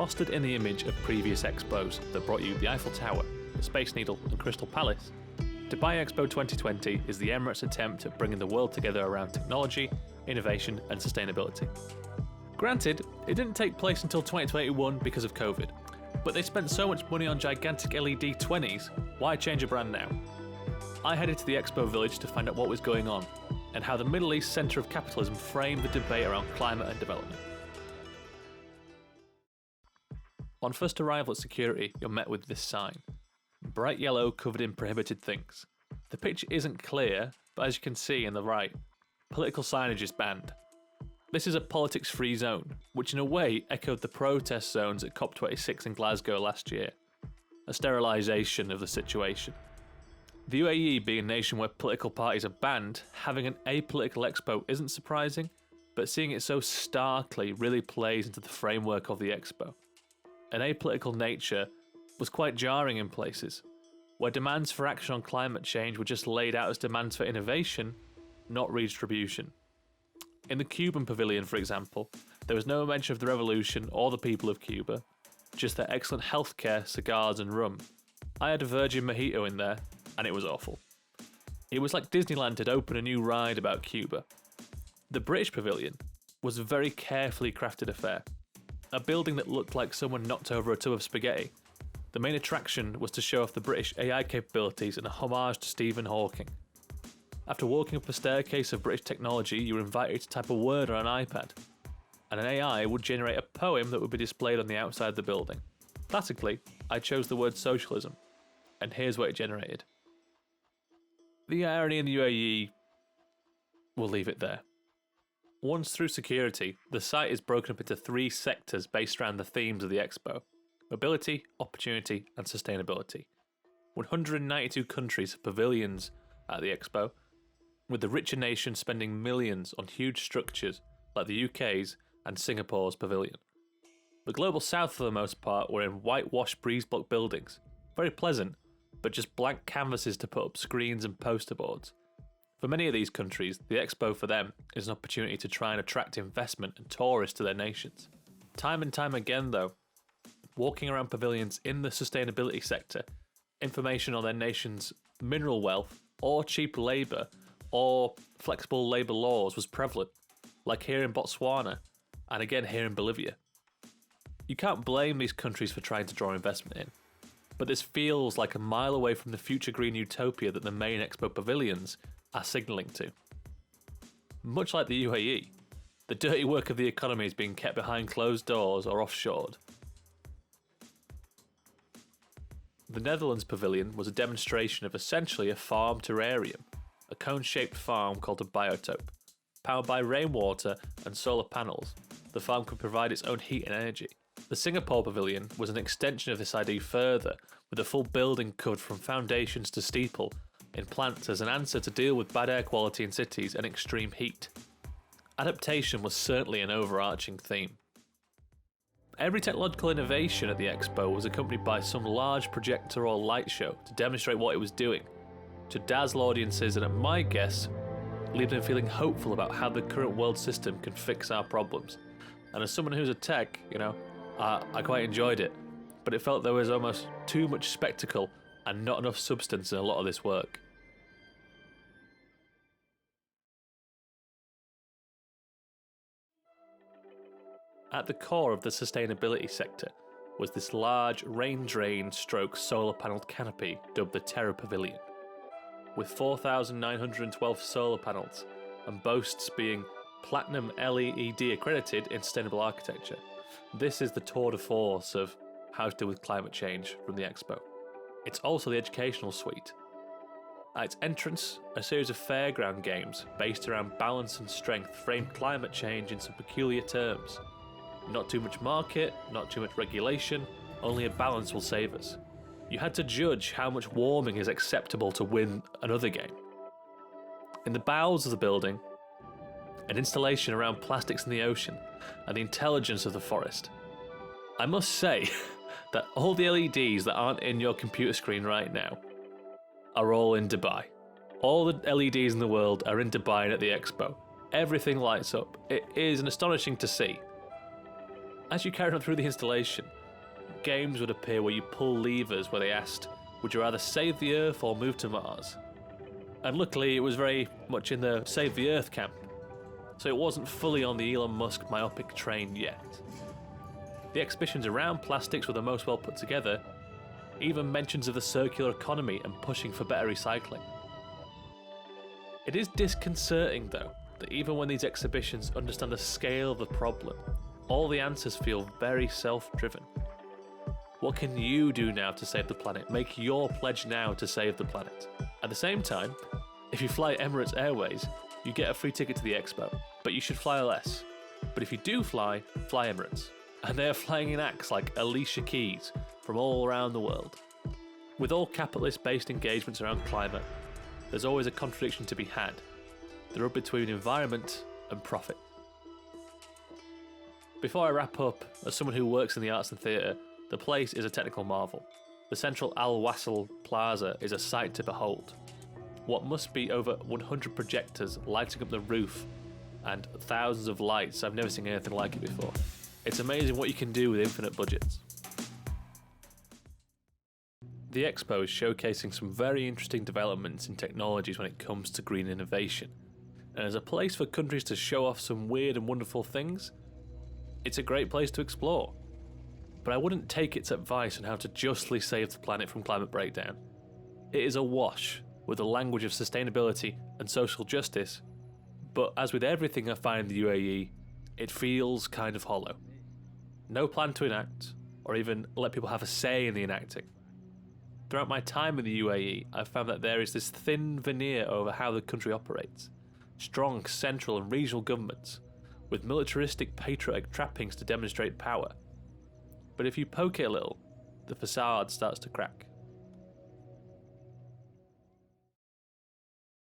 fostered in the image of previous expos that brought you the Eiffel Tower, the Space Needle and Crystal Palace, Dubai Expo 2020 is the Emirates' attempt at bringing the world together around technology, innovation and sustainability. Granted, it didn't take place until 2021 because of COVID, but they spent so much money on gigantic LED 20s, why change a brand now? I headed to the Expo Village to find out what was going on, and how the Middle East centre of capitalism framed the debate around climate and development. On first arrival at security, you're met with this sign. Bright yellow covered in prohibited things. The picture isn't clear, but as you can see in the right, political signage is banned. This is a politics-free zone, which in a way echoed the protest zones at COP26 in Glasgow last year. A sterilisation of the situation. The UAE being a nation where political parties are banned, having an apolitical expo isn't surprising, but seeing it so starkly really plays into the framework of the expo. An apolitical nature was quite jarring in places, where demands for action on climate change were just laid out as demands for innovation, not redistribution. In the Cuban pavilion, for example, there was no mention of the revolution or the people of Cuba, just their excellent healthcare, cigars and rum. I had a virgin mojito in there, and it was awful. It was like Disneyland had opened a new ride about Cuba. The British pavilion was a very carefully crafted affair, a building that looked like someone knocked over a tub of spaghetti. The main attraction was to show off the British AI capabilities and a homage to Stephen Hawking. After walking up a staircase of British technology, you were invited to type a word on an iPad, and an AI would generate a poem that would be displayed on the outside of the building. Classically, I chose the word socialism, and here's what it generated. The irony in the UAE, we'll leave it there. Once through security, the site is broken up into 3 sectors based around the themes of the expo: mobility, opportunity and sustainability. 192 countries have pavilions at the expo, with the richer nations spending millions on huge structures like the UK's and Singapore's pavilion. The global south for the most part were in whitewashed breeze block buildings, very pleasant, but just blank canvases to put up screens and poster boards. For many of these countries, the expo for them is an opportunity to try and attract investment and tourists to their nations. Time and time again though, walking around pavilions in the sustainability sector, information on their nation's mineral wealth or cheap labour or flexible labour laws was prevalent, like here in Botswana and again here in Bolivia. You can't blame these countries for trying to draw investment in, but this feels like a mile away from the future green utopia that the main expo pavilions are signalling to. Much like the UAE, the dirty work of the economy is being kept behind closed doors or offshored. The Netherlands pavilion was a demonstration of essentially a farm terrarium, a cone-shaped farm called a biotope. Powered by rainwater and solar panels, the farm could provide its own heat and energy. The Singapore pavilion was an extension of this idea further, with a full building covered from foundations to steeple in plants as an answer to deal with bad air quality in cities and extreme heat. Adaptation was certainly an overarching theme. Every technological innovation at the expo was accompanied by some large projector or light show to demonstrate what it was doing, to dazzle audiences and, at my guess, leave them feeling hopeful about how the current world system can fix our problems. And as someone who's a tech, I quite enjoyed it, but it felt there was almost too much spectacle and not enough substance in a lot of this work. At the core of the sustainability sector was this large rain-drained stroke solar-panelled canopy dubbed the Terra Pavilion, with 4,912 solar panels and boasts being Platinum LEED accredited in sustainable architecture. This is the tour de force of how to deal with climate change from the expo. It's also the educational suite. At its entrance, a series of fairground games based around balance and strength framed climate change in some peculiar terms. Not too much market, not too much regulation, only a balance will save us. You had to judge how much warming is acceptable to win another game. In the bowels of the building, an installation around plastics in the ocean and the intelligence of the forest. I must say that all the LEDs that aren't in your computer screen right now are all in Dubai. All the LEDs in the world are in Dubai and at the expo. Everything lights up. It is astonishing to see. As you carried on through the installation, games would appear where you pull levers where they asked, would you rather save the Earth or move to Mars? And luckily it was very much in the save the Earth camp, so it wasn't fully on the Elon Musk myopic train yet. The exhibitions around plastics were the most well put together, even mentions of the circular economy and pushing for better recycling. It is disconcerting though, that even when these exhibitions understand the scale of the problem, all the answers feel very self-driven. What can you do now to save the planet? Make your pledge now to save the planet. At the same time, if you fly Emirates Airways, you get a free ticket to the expo, but you should fly less. But if you do fly Emirates. And they are flying in acts like Alicia Keys from all around the world. With all capitalist-based engagements around climate, there's always a contradiction to be had, the rub between environment and profit. Before I wrap up, as someone who works in the arts and theatre, the place is a technical marvel. The central Al Wasl Plaza is a sight to behold. What must be over 100 projectors lighting up the roof and thousands of lights, I've never seen anything like it before. It's amazing what you can do with infinite budgets. The Expo is showcasing some very interesting developments in technologies when it comes to green innovation. And as a place for countries to show off some weird and wonderful things, it's a great place to explore. But I wouldn't take its advice on how to justly save the planet from climate breakdown. It is awash with the language of sustainability and social justice, but as with everything I find in the UAE, it feels kind of hollow. No plan to enact, or even let people have a say in the enacting. Throughout my time in the UAE, I've found that there is this thin veneer over how the country operates. Strong central and regional governments, with militaristic patriotic trappings to demonstrate power. But if you poke it a little, the facade starts to crack.